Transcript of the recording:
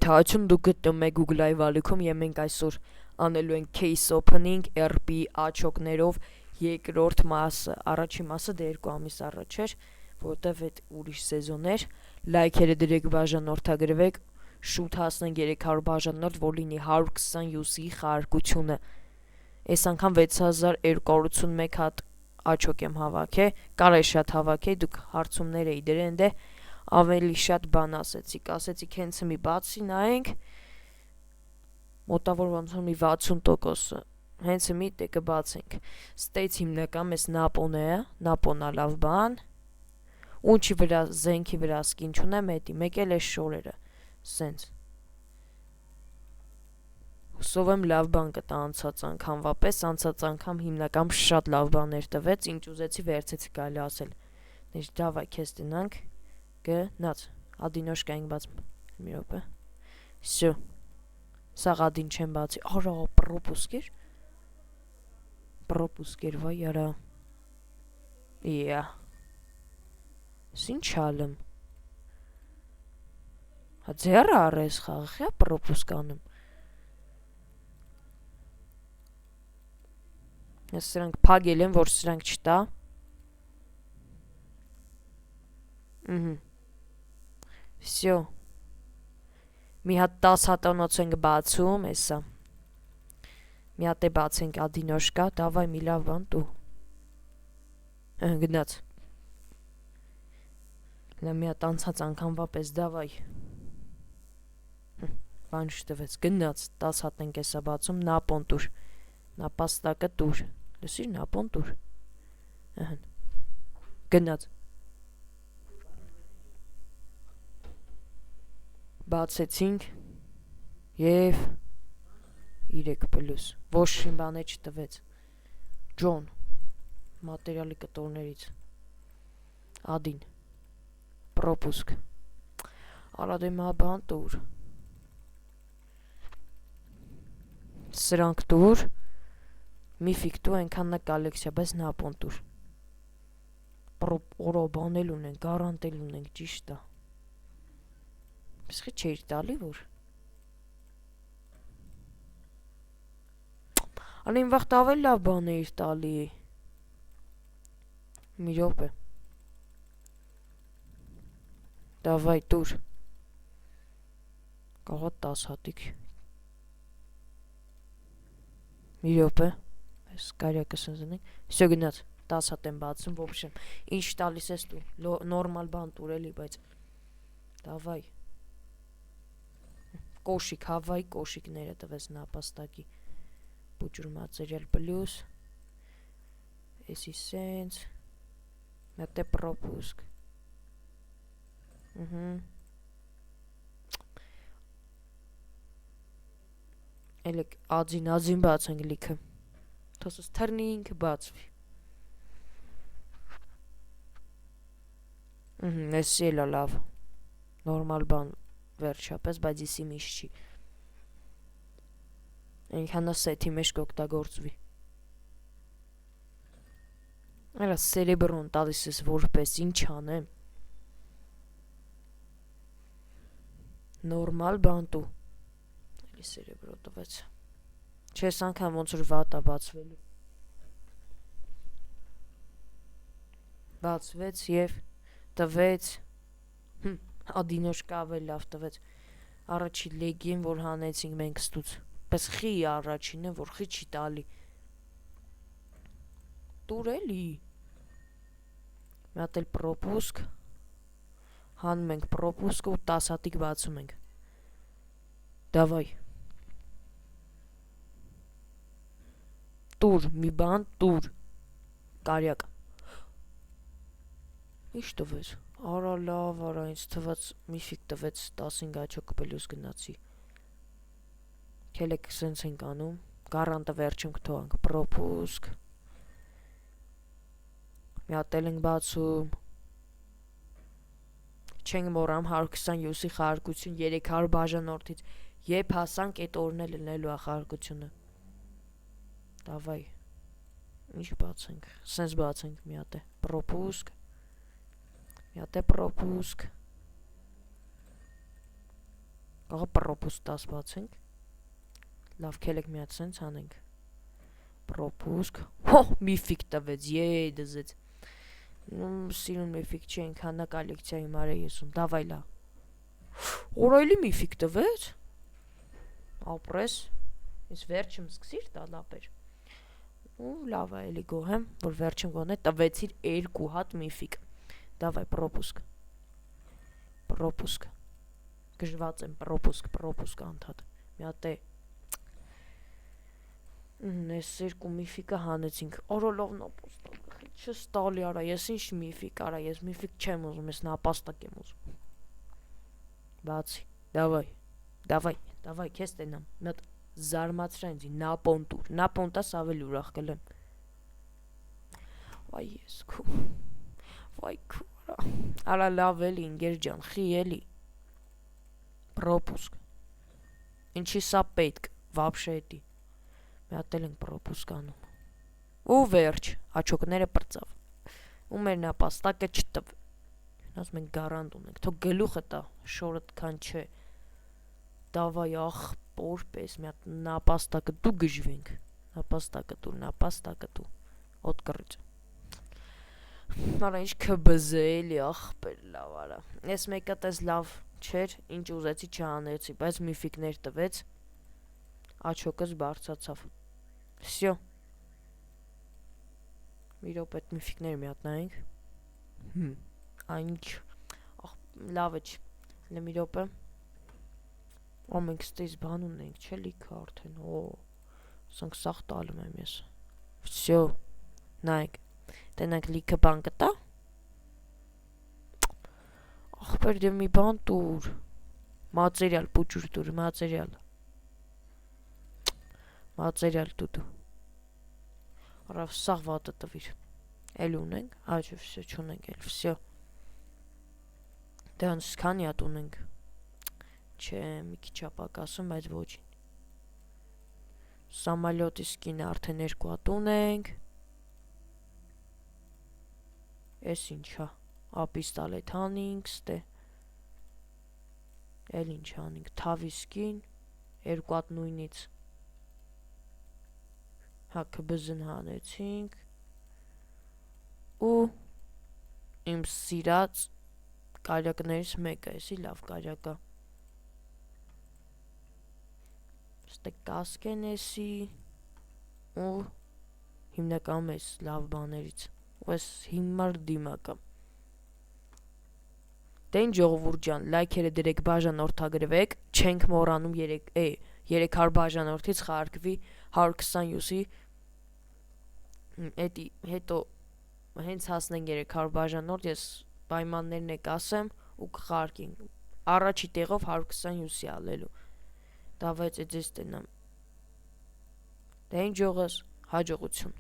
Թայություն դուք գտնում եք Google Live ալիքում եւ մենք այսօր անելու ենք case opening RP աչոկներով երկրորդ մասը, առաջին մասը դե 2 ամիս առաջ էր, որտեվ այդ ուրիշ սեզոն էր, լայքերը դրեք, բաժանորդագրվեք, շուտ հասնենք 300 բաժանորդ, որ լինի 120 UC խարկությունը, այս անգամ 6281 հատ աչոկ եմ հավաքել, կարա շատ հավաքեի, դուք հարցումներ էի դրեն դե, ավելի շատ բան ասեցիք հենց մի բացի նայենք, մոտավոր ոնց որ մի 60%-ը, հենց մի դե կբացենք, ստեյց հիմնական մեզ նապոն է, նապոնա լավ բան, ունչի վրա, զենքի վրա սկին չունեմ էտի, մեկ էլ էս շորերը, սենց, հուսով եմ լավ բան կտա անցած անգամվա պես, անցած անգամ հիմնական շատ լավ բաներ տվեց, ինչ ուզեցի վերցեցի կարելի ասել, նեջ դավայ քեզ տնանք, գնաց, ադինոշկա ենք բաց, մի րոպե, սյո, սաղ ադին չեմ բացի, արա, պրոպուսկեր, վայ արա, իա, սինչ ալեմ, հա ձերը արես խաղ, խյա պրոպուսկանում, ես սրանք պագել եմ, որ սրանք չտա, Всё. Մի հատ 10 հատանոց ենք բացում, էսա։ Մի հատ է բացենք ադինոշկա, դավայ մի լավ բան տու։ Գնաց։ Լա մի հատ անցած անգամվա պես դավայ։ Բան չտվեց, գնաց, 10 հատ ենք էսա բացում, նապոն տուր։ Նապաստակը տուր։ Լսիր, նապոն տուր։ Գնաց։ Բացեցինք և 3 պլյուս, ոչ շին բան է չտվեց, Ջոն, մատերյալի կտորներից, ադին, պրոպուսկ, արադեմա բան տուր, սրանք տուր, միֆիկ տու ենքան նա կալեքսիա, բայց նապոն տուր, օրո բանել ունենք, գարանտել ունենք, ճիշտ է, Սխի չէիր տալի, որ Ալին վաղտ ավել լավ բան էիր տալի Մի րոպե Դավայ տուր Կաղա 10 հատիկ Մի րոպե Այս կարյակը սնզնենք Սյո գնաց 10 հատ եմ բացում Ոբշեմ Ինչ տալիս ես տու Նորմալ բան տուր էլի բայց Դավայ Կոշիկ, հավայի կոշիկները տվեց նապաստակի Պուջուր մացերյալ պլյուս Էսի սենց Մետե պրոպուսկ Էլեք ածին բացենք լիքը Թոսս թրնի ինքը բացվի Էսի էլա լավ Նորմալ բան վերջապես, բայց իսի միշ չի Ենքանա սեթի մեջ կօգտագործվի Արա սերեբրոն տալիս ես որպես ինչ անեմ Նորմալ բան տու Էլի սերեբրո տվեց Չես անգամ ոնց որ վատա բացվելու Բացվեց և տվեց Ադինոշկա ավել լավ տվեց Առաջի լեգին, որ հանեցինք մենք ստուց Պես խի առաջինը, որ խի չի տալի Տուր էլի Մի հատ էլ պրոպուսկ Հանում ենք պրոպուսկը ու 10 հատիկ բացում ենք Դավայ Տուր, մի բան տուր Կարյակ Ինչ տվեց Արա լավ, արա ինձ թված միֆիկ տվեց 15 աչոք պլյուս գնացի Կելեք սենց ենք անում Գարանտը վերջում կթողանք Պրոպուսկ Մի հատ էլ ենք բացում Չենք մորամ 120 յուսի խարկություն 300 բաժանորդից Եբ հասանք էտ օրն էլ լնելու ախարկությունը Դավայ Ինչ բացենք Սենց բացենք մի հատ է Պրոպուսկ Մի հատ է պրոպուսկ Աղա պրոպուսկ 10 բացենք։ Լավ, քելեք մի հատ սենց անենք։ Պրոպուսկ։ Հո, միֆիկ տվեց, դզեց։ Սիրուն միֆիկ չի, ենքանա կոլեկցիայի մարե եսում, դավայ լա։ Օրայլի միֆիկ տվեց։ Ապրես, ես վերջում սկսիր տալապեր։ Ու լավ է, էլի գոհեմ, որ վերջում գոնե տվեցիր 2 հատ միֆիկ։ Դավայ, պրոպուսկ։ Պրոպուսկ։ Գժված եմ, պրոպուսկ անդհատ։ Մի հատ է։ Ես 2 միֆիկը հանեցինք։ Օրոլով նապաստակ։ Չստալի արա, ես ինչ միֆիկ արա, ես միֆիկ չեմ ուզում, ես նապաստակ եմ ուզում։ Բացի, դավայ, քեզ տենամ, մի հատ զարմացրա ինձի, նապոնտաս ավելի ուրախ կլեմ։ Վայ ես քու, արա լավ էլի, ինգեր ջան, խի էլի, պրոպուսկ, ինչի սա պետք, վաբշե էտի, մի հատ էլ ենք պրոպուսկ անում, ու վերջ, աչոկները պրծավ, ու մեր նապաստակը չտվ, նաս մենք գարանտ ունենք, թո գլուխը տա, շորդ կան չէ, դավայ ախպոր պես, մի հատ նապաստակը դու գժվենք, նապաստակը դու, ոտ կռիչ, արա ինչ կբզե էլի ախպեր լավ արա, ես մեկը տես լավ չեր, ինչ ուզեցի չանեցի, բայց միֆիկներ տվեց, աչոկս բարձացավ, վսյո, մի ռոպետ միֆիկներ մի հատ նայենք, Այնչ, լավ է չի, մի ռոպե, մենք ստեյս բան ունենք, չէ լիքը արդեն, սանք սաղ տալում եմ ես, վսյո, նայք, տենանք լիքը բան կտա, ախպեր դե մի բան տուր, մատերիալ, պուջուր տուր, մատերիալ տուդու, առավ սաղ վատը տվիր, էլ ունենք, այջը վսյո չունենք էլ, վսյո, դե անց քանի հատ ունենք, չէ, մի քիչ ապակասում, բայց ոչին, Սամալյոտի սկինը արդեն 2 հատ ունենք, ես ինչա, ապիստալետ հանինք, ստե, էլ ինչ հանինք, թավի սկին, 2 հատ նույնից, հա կբզն հանեցինք, ու իմ սիրած կարյակներից մեկը, եսի լավ կարյակա, ստե կասկեն եսի, ու հիմնականում ես լավ բաներից, ու ես հիմար դիմակա, դե ինչ ժողովուրդ ջան, լայքերը դրեք բաժանորդագրվեք, չենք մոռանում 300 բաժանորդից խաղարկվի 120-ի, էտի հետո հենց հասնենք 300 բաժանորդ, ես պայմաններն եք ասեմ ու կխաղարկենք, առաջի տեղով 120-ի ալելու, դավայց է ձեզ տենամ, դե ինչ ժողս, հաջողություն։